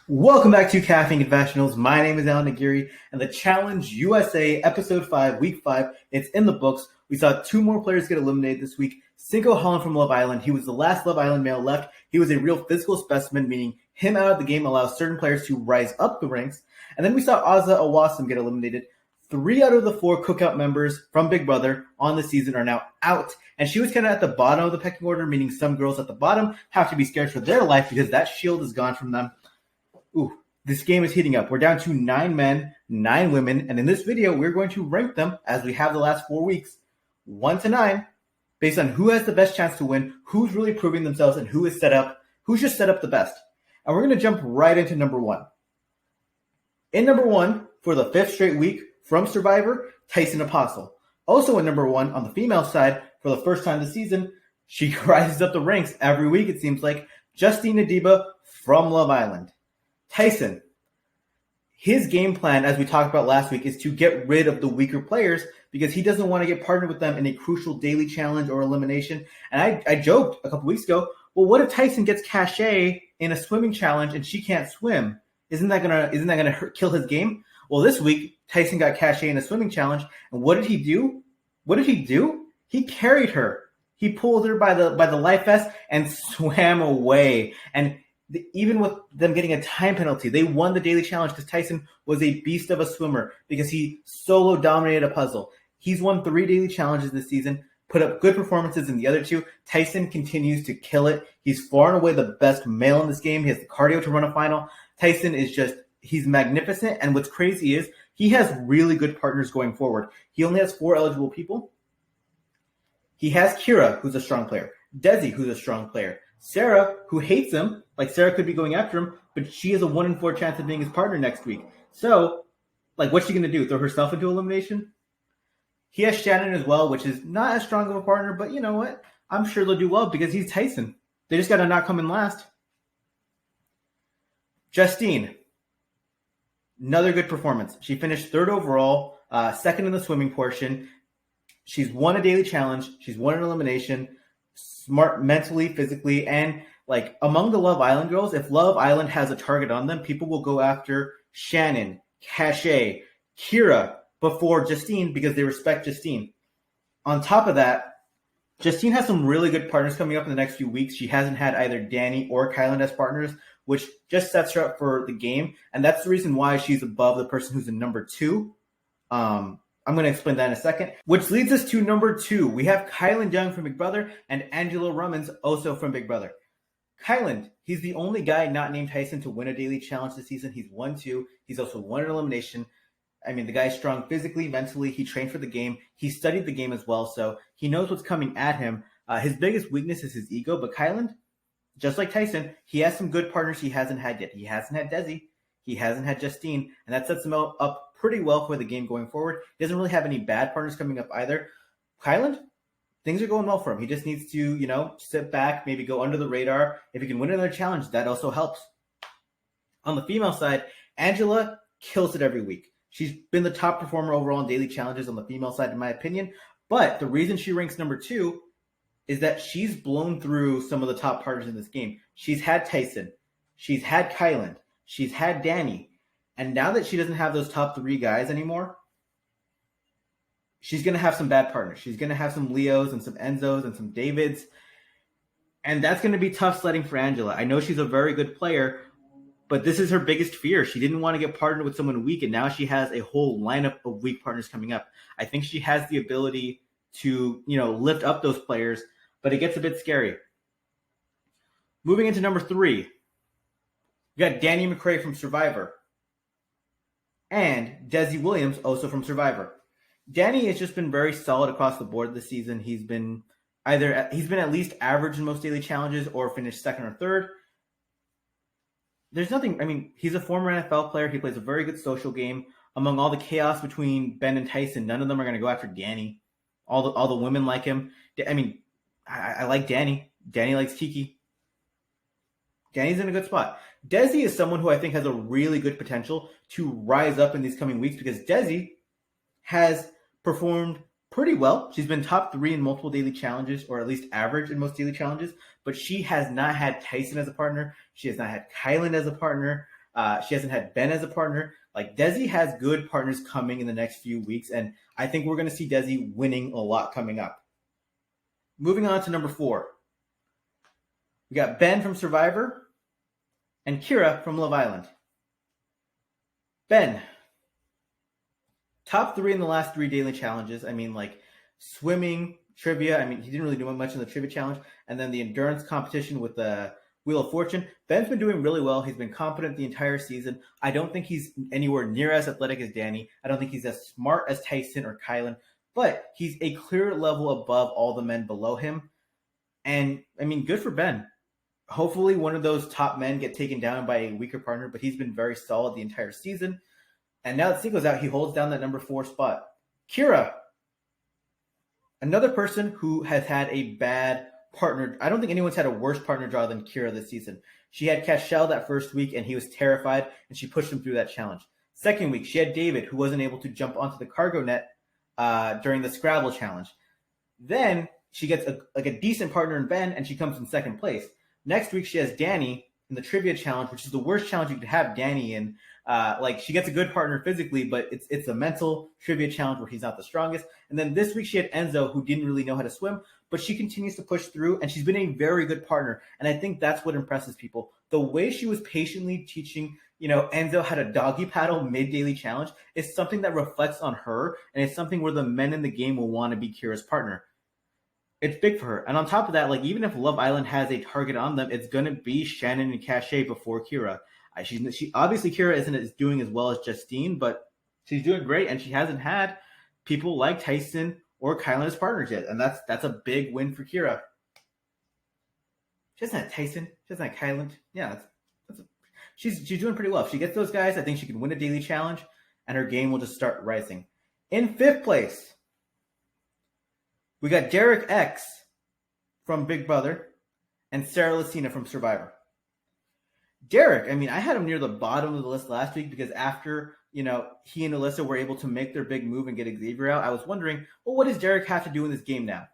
Welcome back to Caffeine Confessionals. My name is Allan, and the Challenge USA Episode 5, Week 5, it's in the books. We saw two more players get eliminated this week. Cinco Holland from Love Island. He was the last Love Island male left. He was a real physical specimen, meaning him out of the game allows certain players to rise up the ranks. And then we saw Azza Awasam get eliminated. 3 out of the 4 Cookout members from Big Brother on the season are now out. And she was kind of at the bottom of the pecking order, meaning some girls at the bottom have to be scared for their life because that shield is gone from them. Ooh, this game is heating up. We're down to 9 men, 9 women, and in this video, we're going to rank them as we have the last 4 weeks, 1 to 9, based on who has the best chance to win, who's really proving themselves, and who's just set up the best. And we're going to jump right into number 1. In number 1, for the 5th straight week from Survivor, Tyson Apostle. Also in number 1 on the female side, for the first time this season, she rises up the ranks every week, it seems like, Justine Adiba from Love Island. Tyson, his game plan, as we talked about last week, is to get rid of the weaker players because he doesn't want to get partnered with them in a crucial daily challenge or elimination. And I joked a couple weeks ago, well, what if Tyson gets cachet in a swimming challenge and she can't swim? Isn't that gonna kill his game? Well, this week Tyson got cachet in a swimming challenge, and what did he do? He carried her. He pulled her by the life vest and swam away. And even with them getting a time penalty, they won the daily challenge because Tyson was a beast of a swimmer because he solo dominated a puzzle. He's won 3 daily challenges this season, put up good performances in the other 2. Tyson continues to kill it. He's far and away the best male in this game. He has the cardio to run a final. Tyson is he's magnificent. And what's crazy is he has really good partners going forward. He only has 4 eligible people. He has Kira, who's a strong player. Desi, who's a strong player. Sarah, who hates him, like Sarah could be going after him, but she has a 1 in 4 chance of being his partner next week. So, what's she going to do? Throw herself into elimination? He has Shannon as well, which is not as strong of a partner, but you know what? I'm sure they'll do well because he's Tyson. They just got to not come in last. Justine, another good performance. She finished 3rd overall, 2nd in the swimming portion. She's won a daily challenge. She's won an elimination. Smart mentally, physically, and among the Love Island girls, if Love Island has a target on them, people will go after Shannon, Cachet, Kira before Justine because they respect Justine. On top of that, Justine has some really good partners coming up in the next few weeks. She hasn't had either Danny or Kylan as partners, which just sets her up for the game, and that's the reason why she's above the person who's in number 2. I'm going to explain that in a second. Which leads us to number 2. We have Kylan Young from Big Brother and Angela Rummins also from Big Brother. Kylan, he's the only guy not named Tyson to win a daily challenge this season. He's won 2. He's also won an elimination. I mean, the guy's strong physically, mentally. He trained for the game. He studied the game as well, so he knows what's coming at him. His biggest weakness is his ego, but Kylan, just like Tyson, he has some good partners he hasn't had yet. He hasn't had Desi. He hasn't had Justine, and that sets him up pretty well for the game going forward. He doesn't really have any bad partners coming up either. Kylan, things are going well for him. He just needs to, sit back, maybe go under the radar. If he can win another challenge, that also helps. On the female side, Angela kills it every week. She's been the top performer overall in daily challenges on the female side, in my opinion. But the reason she ranks number 2 is that she's blown through some of the top partners in this game. She's had Tyson. She's had Kylan. She's had Danny. And now that she doesn't have those top 3 guys anymore, she's going to have some bad partners. She's going to have some Leos and some Enzos and some Davids. And that's going to be tough sledding for Angela. I know she's a very good player, but this is her biggest fear. She didn't want to get partnered with someone weak, and now she has a whole lineup of weak partners coming up. I think she has the ability to, lift up those players, but it gets a bit scary. Moving into number 3, we got Danny McRae from Survivor. And Desi Williams, also from Survivor. Danny has just been very solid across the board this season. He's been at least average in most daily challenges or finished 2nd or 3rd. There's nothing, he's a former NFL player. He plays a very good social game. Among all the chaos between Ben and Tyson, none of them are going to go after Danny. All the women like him. I like Danny. Danny likes Kiki. Danny's in a good spot. Desi is someone who I think has a really good potential to rise up in these coming weeks because Desi has performed pretty well. She's been top 3 in multiple daily challenges, or at least average in most daily challenges, but she has not had Tyson as a partner. She has not had Kylan as a partner. She hasn't had Ben as a partner. Like, Desi has good partners coming in the next few weeks, and I think we're going to see Desi winning a lot coming up. Moving on to number 4. We got Ben from Survivor and Kira from Love Island. Ben, top 3 in the last 3 daily challenges. I mean, like, swimming, trivia. I mean, he didn't really do much in the trivia challenge. And then the endurance competition with the Wheel of Fortune. Ben's been doing really well. He's been competent the entire season. I don't think he's anywhere near as athletic as Danny. I don't think he's as smart as Tyson or Kylan. But he's a clear level above all the men below him. And, I mean, good for Ben. Hopefully one of those top men get taken down by a weaker partner, but he's been very solid the entire season. And now that Cinco's out, he holds down that number 4 spot. Kira, another person who has had a bad partner. I don't think anyone's had a worse partner draw than Kira this season. She had Cashel that first week, and he was terrified, and she pushed him through that challenge. Second week, she had David, who wasn't able to jump onto the cargo net during the Scrabble challenge. Then she gets a decent partner in Ben, and she comes in second place. Next week, she has Danny in the trivia challenge, which is the worst challenge you could have Danny in. She gets a good partner physically, but it's a mental trivia challenge where he's not the strongest. And then this week she had Enzo, who didn't really know how to swim, but she continues to push through, and she's been a very good partner. And I think that's what impresses people. The way she was patiently teaching, Enzo how to doggy paddle mid-daily challenge is something that reflects on her, and it's something where the men in the game will want to be Kira's partner. It's big for her. And on top of that, even if Love Island has a target on them, it's going to be Shannon and Cache before Kira. She obviously, Kira isn't doing as well as Justine, but she's doing great, and she hasn't had people like Tyson or Kylan as partners yet, and that's a big win for Kira. She doesn't have Tyson. She doesn't have Kylan. Yeah, she's doing pretty well. If she gets those guys, I think she can win a daily challenge, and her game will just start rising. In 5th place, we got Derek X from Big Brother and Sarah Lucina from Survivor. Derek, I had him near the bottom of the list last week because after, he and Alyssa were able to make their big move and get Xavier out, I was wondering, what does Derek have to do in this game now?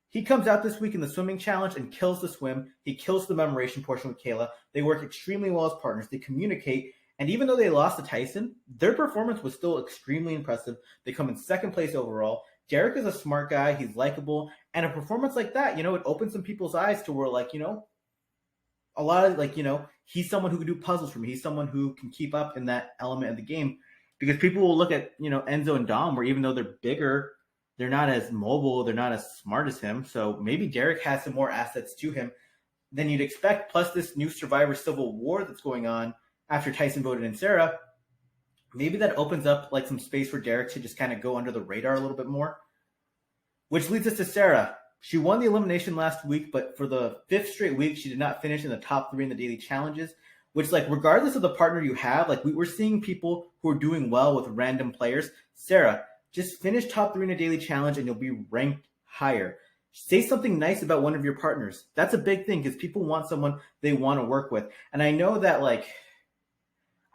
He comes out this week in the swimming challenge and kills the swim. He kills the memoration portion with Kayla. They work extremely well as partners. They communicate. And even though they lost to Tyson, their performance was still extremely impressive. They come in 2nd place overall. Derek is a smart guy. He's likable. And a performance like that, it opens some people's eyes to where, a lot of, he's someone who can do puzzles for me. He's someone who can keep up in that element of the game. Because people will look at, Enzo and Dom, where even though they're bigger, they're not as mobile, they're not as smart as him. So maybe Derek has some more assets to him than you'd expect. Plus this new Survivor Civil War that's going on after Tyson voted in Sarah. Maybe that opens up some space for Derek to just kind of go under the radar a little bit more. Which leads us to Sarah. She won the elimination last week, but for the 5th straight week, she did not finish in the top 3 in the daily challenges, which regardless of the partner you have, we're seeing people who are doing well with random players. Sarah, just finish top 3 in a daily challenge and you'll be ranked higher. Say something nice about one of your partners. That's a big thing because people want someone they want to work with. And I know that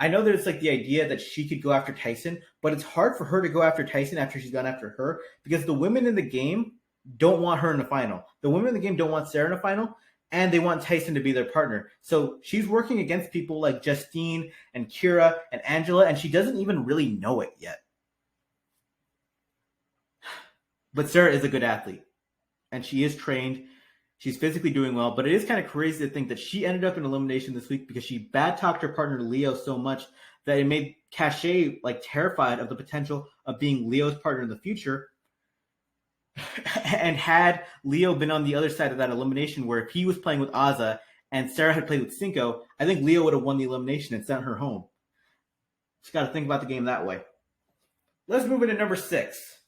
there's the idea that she could go after Tyson, but it's hard for her to go after Tyson after she's gone after her because the women in the game don't want her in the final. The women in the game don't want Sarah in the final, and they want Tyson to be their partner. So she's working against people like Justine and Kira and Angela, and she doesn't even really know it yet. But Sarah is a good athlete, and she is trained. She's physically doing well, but it is kind of crazy to think that she ended up in elimination this week because she bad-talked her partner Leo so much that it made Cache terrified of the potential of being Leo's partner in the future. And had Leo been on the other side of that elimination, where if he was playing with Azza and Sarah had played with Cinco, I think Leo would have won the elimination and sent her home. Just got to think about the game that way. Let's move into number 6.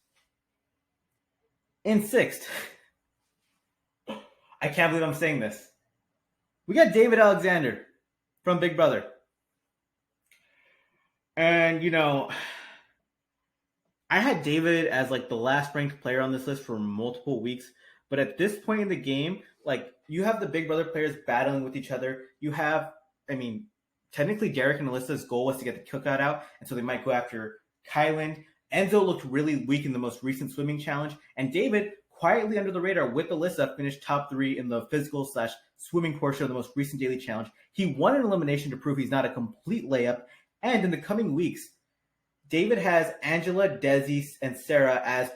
In 6th, I can't believe I'm saying this, we got David Alexander from Big Brother. And, I had David as the last ranked player on this list for multiple weeks, but at this point in the game, you have the Big Brother players battling with each other. You have, technically Derek and Alyssa's goal was to get the cookout out, and so they might go after Kylan. Enzo looked really weak in the most recent swimming challenge, and David, quietly under the radar with Alyssa, finished top 3 in the physical swimming portion of the most recent daily challenge. He won an elimination to prove he's not a complete layup. And in the coming weeks, David has Angela, Desi, and Sarah as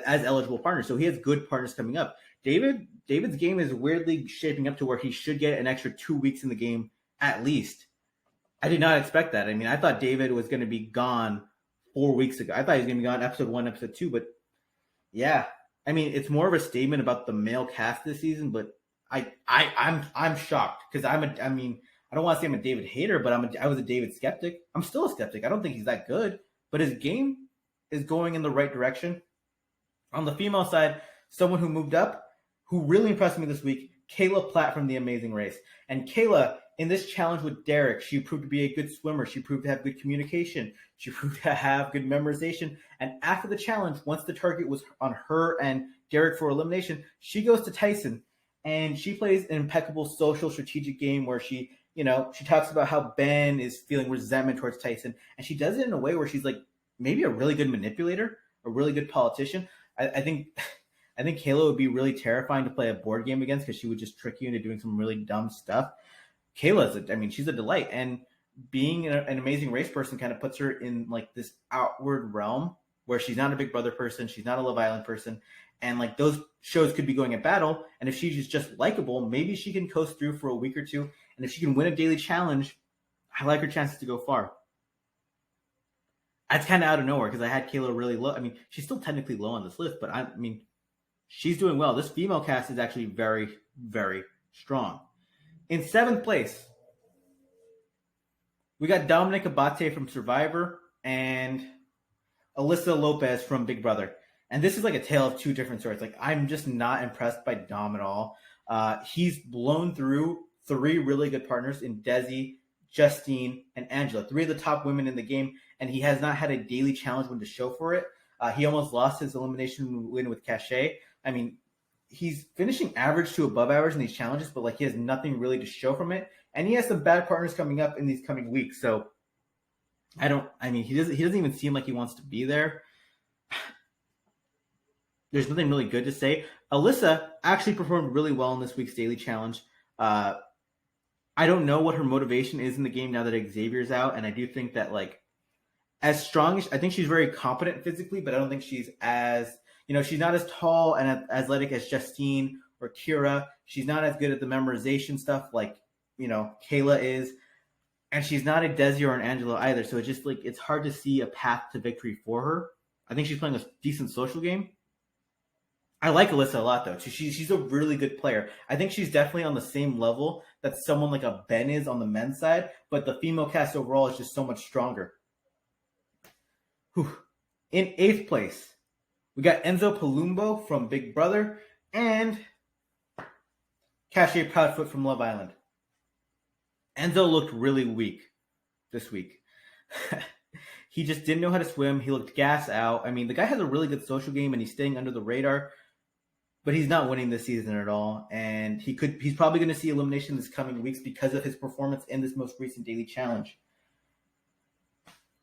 as eligible partners. So he has good partners coming up. David's game is weirdly shaping up to where he should get an extra 2 weeks in the game at least. I did not expect that. I mean, I thought David was going to be gone 4 weeks ago. I thought he was going to be gone episode 1, episode 2, but yeah. I mean, it's more of a statement about the male cast this season, but I'm shocked because I don't want to say I'm a David hater, but I was a David skeptic. I'm still a skeptic. I don't think he's that good, but his game is going in the right direction. On the female side, someone who moved up, who really impressed me this week, Kayla Platt from The Amazing Race. And Kayla, in this challenge with Derek, she proved to be a good swimmer. She proved to have good communication. She proved to have good memorization. And after the challenge, once the target was on her and Derek for elimination, she goes to Tyson. And she plays an impeccable social strategic game where she talks about how Ben is feeling resentment towards Tyson. And she does it in a way where she's like maybe a really good manipulator, a really good politician. I think Kayla would be really terrifying to play a board game against because she would just trick you into doing some really dumb stuff. She's a delight. And being an Amazing Race person kind of puts her in like this outward realm where she's not a Big Brother person. She's not a Love Island person. And like those shows could be going at battle. And if she's just likable, maybe she can coast through for a week or two. And if she can win a daily challenge, I like her chances to go far. That's kind of out of nowhere because I had Kayla really low. I mean, she's still technically low on this list, but she's doing well. This female cast is actually very, very strong. In 7th place, we got Dominic Abate from Survivor and Alyssa Lopez from Big Brother. And this is like a tale of two different stories. Like, I'm just not impressed by Dom at all. He's blown through 3 really good partners in Desi, Justine, and Angela, 3 of the top women in the game, and he has not had a daily challenge win to show for it. He almost lost his elimination win with Cachet. I mean, he's finishing average to above average in these challenges, but like he has nothing really to show from it. And he has some bad partners coming up in these coming weeks. So he doesn't even seem like he wants to be there. There's nothing really good to say. Alyssa actually performed really well in this week's daily challenge. I don't know what her motivation is in the game now that Xavier's out. And I do think that like as strong as I think she's very competent physically, but I don't think she's as, she's not as tall and athletic as Justine or Kira. She's not as good at the memorization stuff like, Kayla is. And she's not a Desi or an Angela either. So it's just like, it's hard to see a path to victory for her. I think she's playing a decent social game. I like Alyssa a lot, though. She's a really good player. I think she's definitely on the same level that someone like a Ben is on the men's side, but the female cast overall is just so much stronger. Whew. In 8th place, we got Enzo Palumbo from Big Brother and Cachet Proudfoot from Love Island. Enzo looked really weak this week. He just didn't know how to swim. He looked gas out. I mean, the guy has a really good social game and he's staying under the radar. But he's not winning this season at all, and he's probably going to see elimination this coming weeks because of his performance in this most recent daily challenge.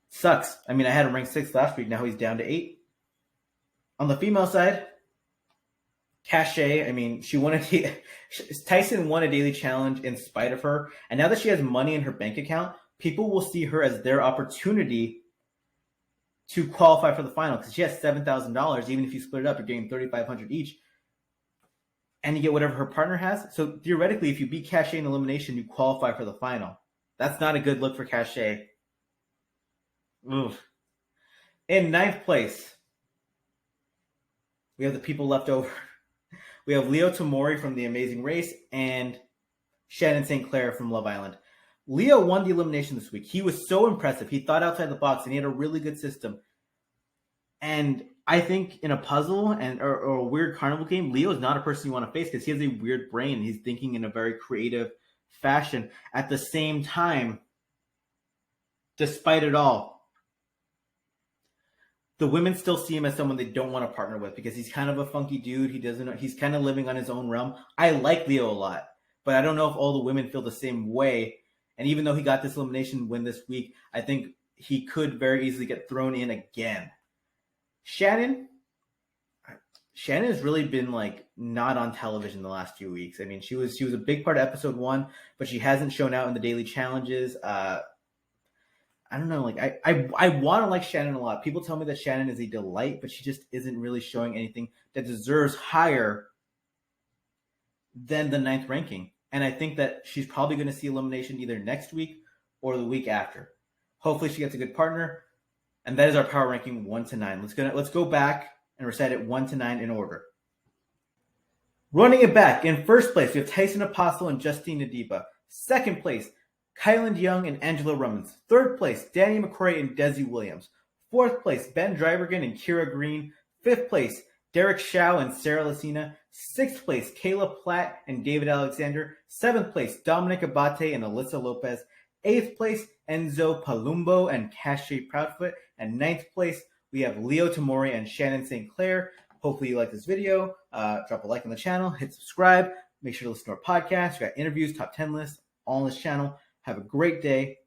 Sucks. I mean, I had him ranked 6th last week. Now he's down to 8. On the female side, Cachet, Tyson won a daily challenge in spite of her, and now that she has money in her bank account, people will see her as their opportunity to qualify for the final because she has $7,000. Even if you split it up, you're getting $3,500 each. And you get whatever her partner has. So theoretically, if you beat Cachet in elimination, you qualify for the final. That's not a good look for Cachet. Oof. In 9th place, we have the people left over. We have Leo Tamori from The Amazing Race and Shannon St. Clair from Love Island. Leo won the elimination this week. He was so impressive. He thought outside the box and he had a really good system. And I think in a puzzle or a weird carnival game, Leo is not a person you want to face because he has a weird brain. He's thinking in a very creative fashion. At the same time, despite it all, the women still see him as someone they don't want to partner with because he's kind of a funky dude. He's kind of living on his own realm. I like Leo a lot, but I don't know if all the women feel the same way. And even though he got this elimination win this week, I think he could very easily get thrown in again. Shannon Shannon has really been not on television the last few weeks. I mean, she was a big part of episode 1, but she hasn't shown out in the daily challenges. I don't know. I want to like Shannon a lot. People tell me that Shannon is a delight, but she just isn't really showing anything that deserves higher than the 9th ranking. And I think that she's probably going to see elimination either next week or the week after. Hopefully she gets a good partner. And that is our power ranking 1 to 9. Let's go back and recite it 1 to 9 in order. Running it back, in first place, we have Tyson Apostle and Justine Adiba. Second place, Kyland Young and Angela Rummins. Third place, Danny McCrae and Desi Williams. Fourth place, Ben Drivergan and Kira Green. Fifth place, Derek Shao and Sarah Lucina. Sixth place, Kayla Platt and David Alexander. Seventh place, Dominic Abate and Alyssa Lopez. Eighth place, Enzo Palumbo and Cache Proudfoot. And ninth place, we have Leo Tamori and Shannon St. Clair. Hopefully you like this video. Drop a like on the channel. Hit subscribe. Make sure to listen to our podcast. We got interviews, top 10 lists, all on this channel. Have a great day.